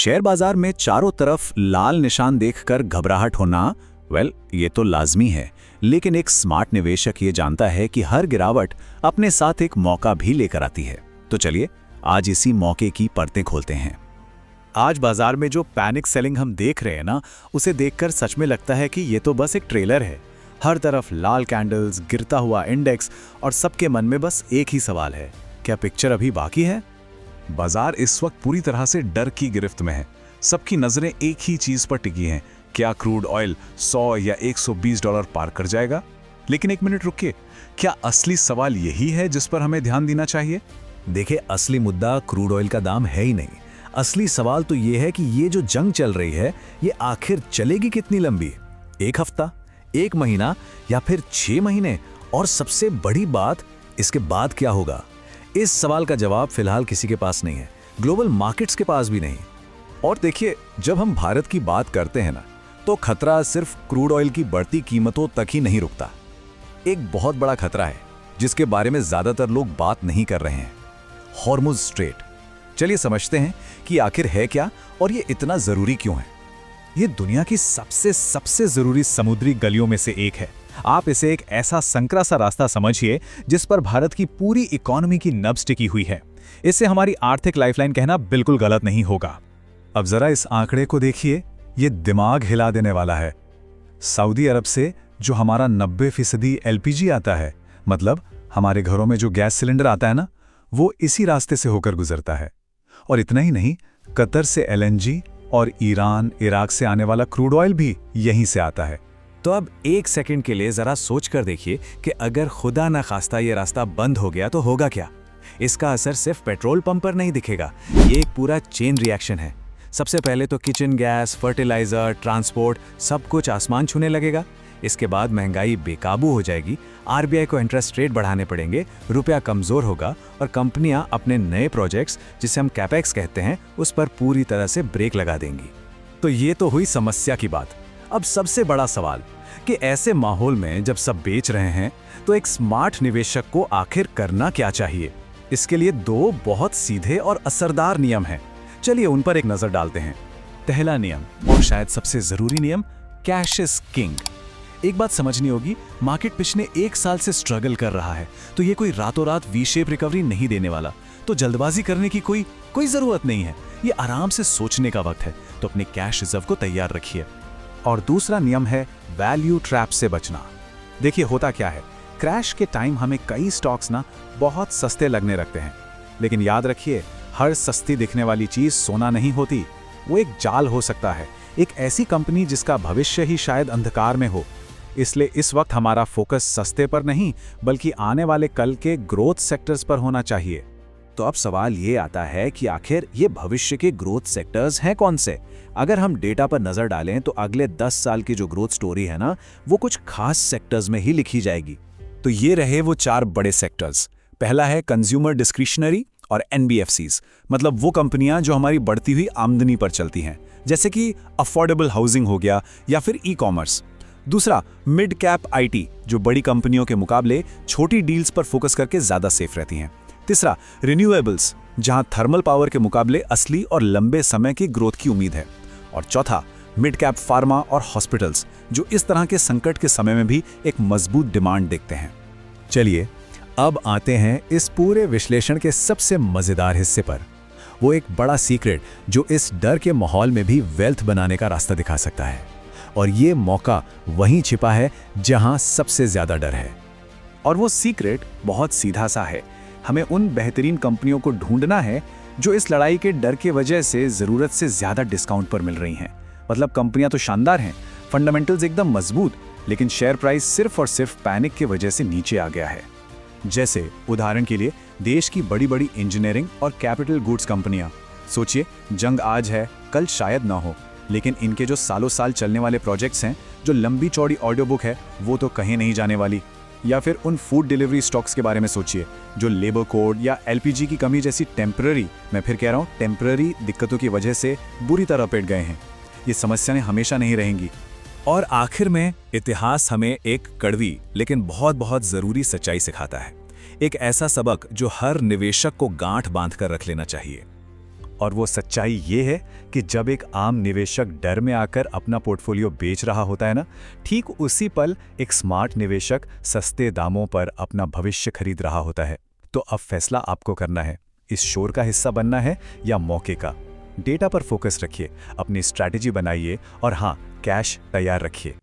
Share बाजार में चारों तरफ लाल निशान देखकर घबराहट होना, ये तो लाजमी है, लेकिन एक स्मार्ट निवेशक ये जानता है कि हर गिरावट अपने साथ एक मौका भी लेकर आती है। तो चलिए आज इसी मौके की परतें खोलते हैं। आज बाजार में जो पैनिक सेलिंग हम देख रहे हैं ना, उसे देखकर सच में लगता है कि ये तो बस एक ट्रेलर है। हर तरफ लाल कैंडल्स, गिरता हुआ इंडेक्स और सबके मन में बस एक ही सवाल है, क्या पिक्चर अभी बाकी है? बाजार इस वक्त पूरी तरह से डर की गिरफ्त में है। सबकी नजरें एक ही चीज पर टिकी हैं, क्या क्रूड ऑयल 100 या 120 डॉलर पार कर जाएगा? लेकिन एक मिनट रुकिए, क्या असली सवाल यही है जिस पर हमें ध्यान देना चाहिए? देखिए, असली मुद्दा क्रूड ऑयल का दाम है ही नहीं। असली सवाल तो ये है कि ये जो जंग चल रही है, ये आखिर चलेगी कितनी लंबी? एक हफ्ता, एक महीना या फिर 6 महीने? और सबसे बड़ी बात, इसके बाद क्या होगा? इस सवाल का जवाब फिलहाल किसी के पास नहीं है, ग्लोबल मार्केट्स के पास भी नहीं। और देखिए, जब हम भारत की बात करते हैं ना, तो खतरा सिर्फ क्रूड ऑयल की बढ़ती कीमतों तक ही नहीं रुकता। एक बहुत बड़ा खतरा है जिसके बारे में ज्यादातर लोग बात नहीं कर रहे हैं, हॉर्मुज स्ट्रेट। चलिए समझते हैं कि आखिर है क्या और ये इतना जरूरी क्यों है। ये दुनिया की सबसे जरूरी समुद्री गलियों में से एक है। आप इसे एक ऐसा संकरा सा रास्ता समझिए जिस पर भारत की पूरी इकोनॉमी की नब्ज टिकी हुई है। इससे हमारी आर्थिक लाइफलाइन कहना बिल्कुल गलत नहीं होगा। अब जरा इस आंकड़े को देखिए, ये दिमाग हिला देने वाला है। सऊदी अरब से जो हमारा 90% एलपीजी आता है, मतलब हमारे घरों में जो गैस सिलेंडर आता है ना, वो इसी रास्ते से होकर गुजरता है। और इतना ही नहीं, कतर से एलएनजी और ईरान, इराक से आने वाला क्रूड ऑयल भी यहीं से आता है। तो अब एक सेकंड के लिए जरा सोच कर देखिए कि अगर खुदा न खास्ता ये रास्ता बंद हो गया तो होगा क्या? इसका असर सिर्फ पेट्रोल पंप पर नहीं दिखेगा, ये एक पूरा चेन रिएक्शन है। सबसे पहले तो किचन गैस, फर्टिलाइजर, ट्रांसपोर्ट, सब कुछ आसमान छूने लगेगा। इसके बाद महंगाई बेकाबू हो जाएगी, आरबीआई को इंटरेस्ट रेट बढ़ाने पड़ेंगे, रुपया कमजोर होगा और कंपनियां अपने नए प्रोजेक्ट्स, जिसे हम कैपेक्स कहते हैं, उस पर पूरी तरह से ब्रेक लगा देंगी। तो ये तो हुई समस्या की बात। अब सबसे बड़ा सवाल कि ऐसे माहौल में जब सब बेच रहे हैं तो एक स्मार्ट निवेशक को आखिर करना क्या चाहिए? इसके लिए 2 बहुत सीधे और असरदार नियम हैं। चलिए उन पर एक नजर डालते हैं। पहला नियम, और शायद सबसे जरूरी नियम, कैश इज किंग। एक बात समझनी होगी, मार्केट पिछले 1 साल से स्ट्रगल कर रहा है, तो ये कोई रातों रात वी शेप रिकवरी नहीं देने वाला। तो जल्दबाजी करने की कोई जरूरत नहीं है। ये आराम से सोचने का वक्त है। तो अपने कैश रिजर्व को तैयार रखिए। और दूसरा नियम है वैल्यू ट्रैप से बचना। देखिए होता क्या है, क्रैश के टाइम हमें कई स्टॉक्स ना बहुत सस्ते लगने लगते हैं, लेकिन याद रखिए, हर सस्ती दिखने वाली चीज सोना नहीं होती। वो एक जाल हो सकता है, एक ऐसी कंपनी जिसका भविष्य ही शायद अंधकार में हो। इसलिए इस वक्त हमारा फोकस सस्ते पर नहीं, बल्कि आने वाले कल के ग्रोथ सेक्टर्स पर होना चाहिए। तो अब सवाल ये आता है कि आखिर ये भविष्य के ग्रोथ सेक्टर्स हैं कौन से? अगर हम डेटा पर नजर डालें तो अगले 10 साल की जो ग्रोथ स्टोरी है ना, वो कुछ खास सेक्टर्स में ही लिखी जाएगी। तो ये रहे वो 4 बड़े सेक्टर्स। पहला है कंज्यूमर डिस्क्रिशनरी और एनबीएफसीज, मतलब वो कंपनियां जो हमारी बढ़ती हुई आमदनी पर चलती हैं, जैसे कि अफोर्डेबल हाउसिंग हो गया या फिर ई कॉमर्स। दूसरा, मिड कैप आईटी, जो बड़ी कंपनियों के मुकाबले छोटी डील्स पर फोकस करके ज्यादा सेफ रहती हैं। तीसरा, रिन्यूएबल्स, जहां थर्मल पावर के मुकाबले असली और लंबे समय की ग्रोथ की उम्मीद है। और चौथा, मिड कैप फार्मा और हॉस्पिटल्स, जो इस तरह के संकट के समय में भी एक मजबूत डिमांड देखते हैं। चलिए अब आते हैं इस पूरे विश्लेषण के सबसे मजेदार हिस्से पर, वो एक बड़ा सीक्रेट जो इस डर के माहौल में भी वेल्थ बनाने का रास्ता दिखा सकता है। और ये मौका वहीं छिपा है जहां सबसे ज्यादा डर है। और वो सीक्रेट बहुत सीधा सा है, हमें उन बेहतरीन कंपनियों को ढूंढना है जो इस लड़ाई के डर के वजह से जरूरत से ज्यादा डिस्काउंट पर मिल रही हैं। मतलब कंपनियां तो शानदार हैं, फंडामेंटल्स एकदम मजबूत, लेकिन शेयर प्राइस सिर्फ और सिर्फ पैनिक की वजह से नीचे आ गया है। जैसे उदाहरण के लिए देश की बड़ी बड़ी इंजीनियरिंग और कैपिटल गुड्स कंपनियां। सोचिए, जंग आज है, कल शायद ना हो, लेकिन इनके जो सालों साल चलने वाले प्रोजेक्ट्स हैं, जो लंबी चौड़ी ऑडियो बुक है, वो तो कहीं नहीं जाने वाली। या फिर उन फूड डिलीवरी स्टॉक्स के बारे में सोचिए, जो लेबर कोड या एलपीजी की कमी जैसी टेम्पररी, मैं फिर कह रहा हूँ टेम्पररी दिक्कतों की वजह से बुरी तरह पिट गए हैं। ये समस्याएं हमेशा नहीं रहेंगी। और आखिर में इतिहास हमें एक कड़वी लेकिन बहुत बहुत जरूरी सच्चाई सिखाता है, एक ऐसा सबक जो हर निवेशक को गांठ बांध कर रख लेना चाहिए। और वो सच्चाई ये है कि जब एक आम निवेशक डर में आकर अपना पोर्टफोलियो बेच रहा होता है ना, ठीक उसी पल एक स्मार्ट निवेशक सस्ते दामों पर अपना भविष्य खरीद रहा होता है। तो अब फैसला आपको करना है, इस शोर का हिस्सा बनना है या मौके का। डेटा पर फोकस रखिए, अपनी स्ट्रैटेजी बनाइए और हाँ, कैश तैयार रखिए।